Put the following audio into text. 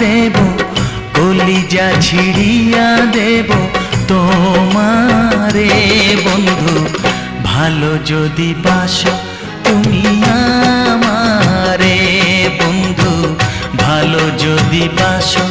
দেব, কলিজা ছিড়িয়া দেব তোমারে বন্ধু। ভালো যদি বাসো তুমি আমারে বন্ধু, ভালো যদি বাসো